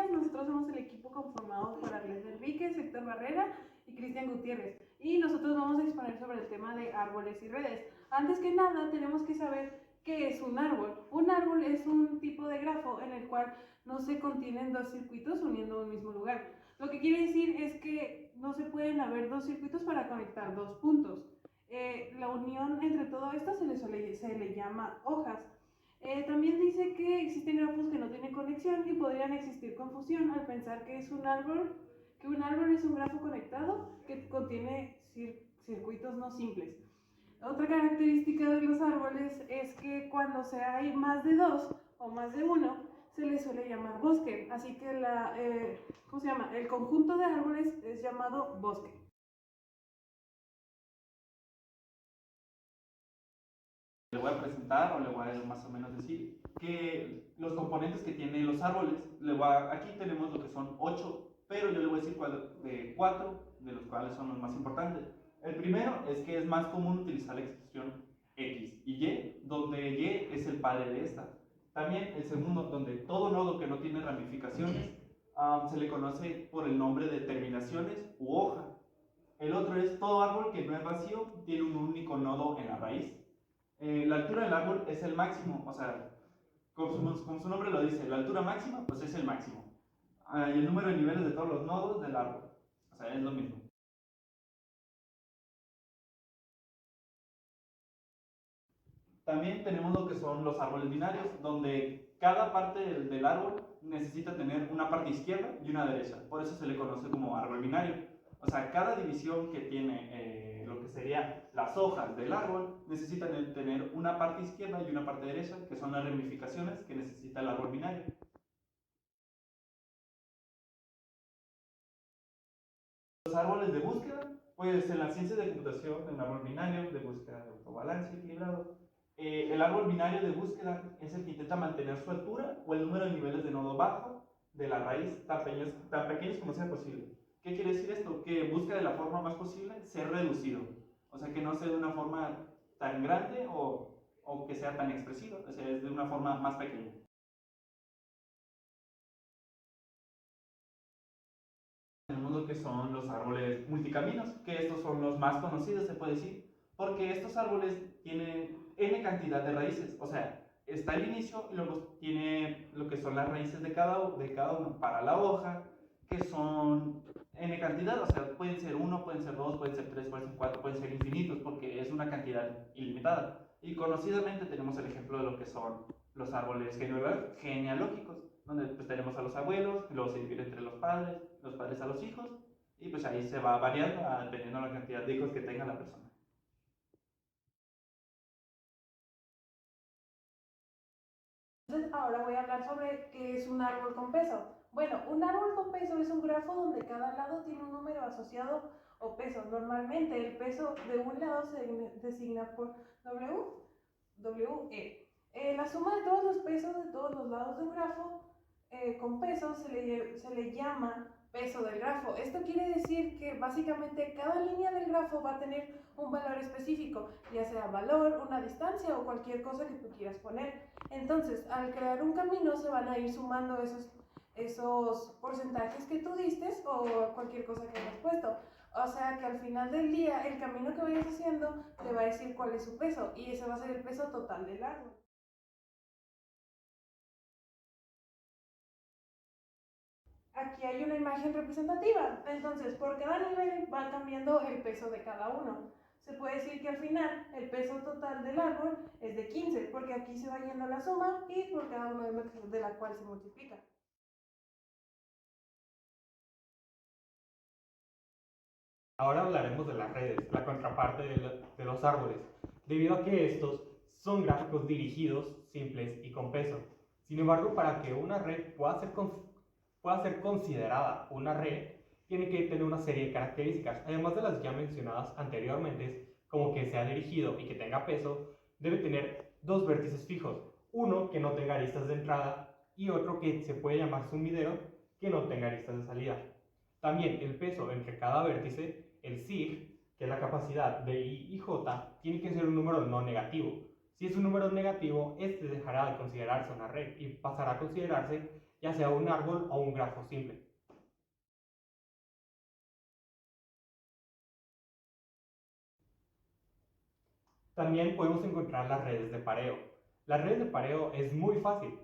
días. Nosotros somos el equipo conformado por Arlet Enríquez, Héctor Barrera y Cristian Gutiérrez. Y nosotros vamos a exponer sobre el tema de árboles y redes. Antes que nada, tenemos que saber qué es un árbol. Un árbol es un tipo de grafo en el cual no se contienen dos circuitos uniendo un mismo lugar. Lo que quiere decir es que no se pueden haber dos circuitos para conectar dos puntos. La unión entre todo esto se le llama hojas. También dice que existen grafos que no tienen conexión y podrían existir confusión al pensar que un árbol es un grafo conectado que contiene circuitos no simples. Otra característica de los árboles es que cuando hay más de dos o más de uno, se les suele llamar bosque. Así que ¿cómo se llama? El conjunto de árboles es llamado bosque. Le voy a presentar o le voy a más o menos decir que los componentes que tienen los árboles, aquí tenemos lo que son 8, pero yo le voy a decir 4, de los cuales son los más importantes. El primero es que es más común utilizar la expresión X y Y, donde Y es el padre de esta. También el segundo, donde todo nodo que no tiene ramificaciones se le conoce por el nombre de terminaciones u hoja. El otro es todo árbol que no es vacío, tiene un único nodo en la raíz. La altura del árbol es el máximo, o sea, como su nombre lo dice, la altura máxima, pues es el máximo. Y el número de niveles de todos los nodos del árbol, o sea, es lo mismo. También tenemos lo que son los árboles binarios, donde cada parte del árbol necesita tener una parte izquierda y una derecha. Por eso se le conoce como árbol binario. O sea, cada división que tiene lo que serían las hojas del árbol necesitan tener una parte izquierda y una parte derecha, que son las ramificaciones que necesita el árbol binario. Los árboles de búsqueda, pues en la ciencia de computación, en el árbol binario de búsqueda de autobalance equilibrado, el árbol binario de búsqueda es el que intenta mantener su altura o el número de niveles de nodo bajo de la raíz tan pequeños como sea posible. ¿Qué quiere decir esto? Que busca de la forma más posible ser reducido, o sea que no sea de una forma tan grande o que sea tan expresiva, o sea es de una forma más pequeña. Tenemos lo que son los árboles multicaminos, que estos son los más conocidos, se puede decir, porque estos árboles tienen n cantidad de raíces, o sea, está el inicio y luego tiene lo que son las raíces de cada uno para la hoja, que son n cantidad, o sea, pueden ser 1, pueden ser 2, pueden ser 3, pueden ser 4, pueden ser infinitos, porque es una cantidad ilimitada. Y conocidamente tenemos el ejemplo de lo que son los árboles genealógicos, donde pues tenemos a los abuelos, luego se divide entre los padres a los hijos, y pues ahí se va variando dependiendo de la cantidad de hijos que tenga la persona. Entonces, ahora voy a hablar sobre qué es un árbol con peso. Bueno, un árbol con peso es un grafo donde cada lado tiene un número asociado o peso. Normalmente el peso de un lado se designa por WE. La suma de todos los pesos de todos los lados de un grafo con peso se le llama peso del grafo. Esto quiere decir que básicamente cada línea del grafo va a tener un valor específico, ya sea valor, una distancia o cualquier cosa que tú quieras poner. Entonces, al crear un camino se van a ir sumando esos porcentajes que tú diste o cualquier cosa que hayas puesto. O sea que al final del día el camino que vayas haciendo te va a decir cuál es su peso y ese va a ser el peso total del árbol. Aquí hay una imagen representativa, entonces por cada nivel va cambiando el peso de cada uno. Se puede decir que al final el peso total del árbol es de 15, porque aquí se va yendo la suma y por cada uno de la cual se multiplica. Ahora hablaremos de las redes, la contraparte de los árboles, debido a que estos son gráficos dirigidos, simples y con peso. Sin embargo, para que una red pueda ser considerada una red, tiene que tener una serie de características, además de las ya mencionadas anteriormente, como que sea dirigido y que tenga peso, debe tener dos vértices fijos, uno que no tenga aristas de entrada y otro que se puede llamar sumidero, que no tenga aristas de salida. También el peso entre cada vértice, el sig, que es la capacidad de I y J, tiene que ser un número no negativo. Si es un número negativo, este dejará de considerarse una red y pasará a considerarse ya sea un árbol o un grafo simple. También podemos encontrar las redes de pareo. Las redes de pareo es muy fácil.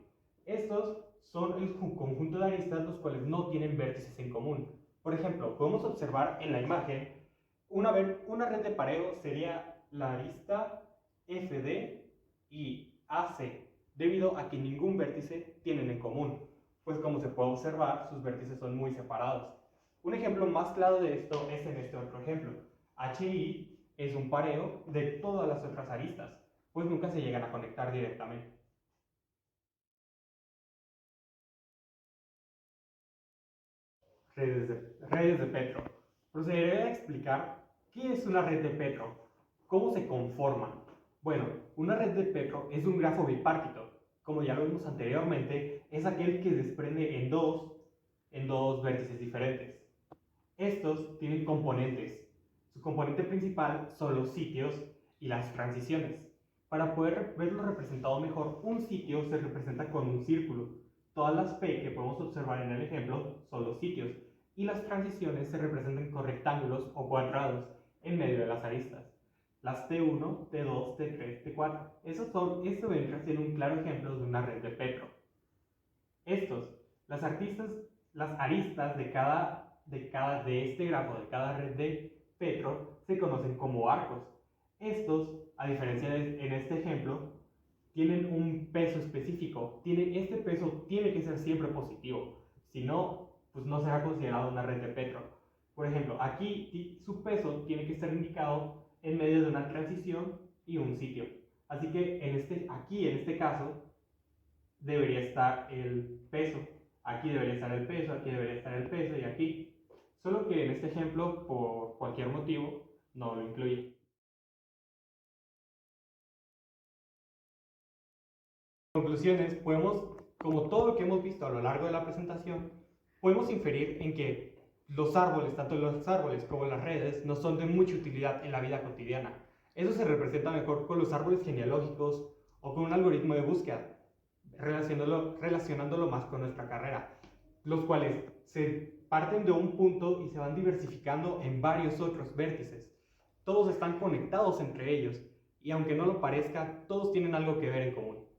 Estos son el conjunto de aristas los cuales no tienen vértices en común. Por ejemplo, podemos observar en la imagen una red de pareo sería la arista FD y AC, debido a que ningún vértice tienen en común, pues como se puede observar, sus vértices son muy separados. Un ejemplo más claro de esto es en este otro ejemplo. HI es un pareo de todas las otras aristas, pues nunca se llegan a conectar directamente. Redes de Petro. Procederé a explicar qué es una red de Petro, cómo se conforman. Bueno, una red de Petro es un grafo bipártito. Como ya lo vimos anteriormente, es aquel que desprende en dos vértices diferentes. Estos tienen componentes. Su componente principal son los sitios y las transiciones. Para poder verlo representado mejor, un sitio se representa con un círculo. Todas las P que podemos observar en el ejemplo son los sitios, y las transiciones se representan con rectángulos o cuadrados en medio de las aristas. Las T1, T2, T3, T4. Esto vendrá a ser un claro ejemplo de una red de Petro. Las aristas de este grafo, de cada red de Petro, se conocen como arcos. Estos, a diferencia en este ejemplo, tienen un peso específico. Este peso tiene que ser siempre positivo, si no, pues no será considerado una red de Petro. Por ejemplo, aquí su peso tiene que estar indicado en medio de una transición y un sitio. Así que aquí en este caso debería estar el peso. Aquí debería estar el peso, aquí debería estar el peso y aquí. Solo que en este ejemplo, por cualquier motivo, no lo incluye. En conclusiones, como todo lo que hemos visto a lo largo de la presentación, podemos inferir en que los árboles, tanto los árboles como las redes, no son de mucha utilidad en la vida cotidiana. Eso se representa mejor con los árboles genealógicos o con un algoritmo de búsqueda, relacionándolo más con nuestra carrera, los cuales se parten de un punto y se van diversificando en varios otros vértices. Todos están conectados entre ellos y aunque no lo parezca, todos tienen algo que ver en común.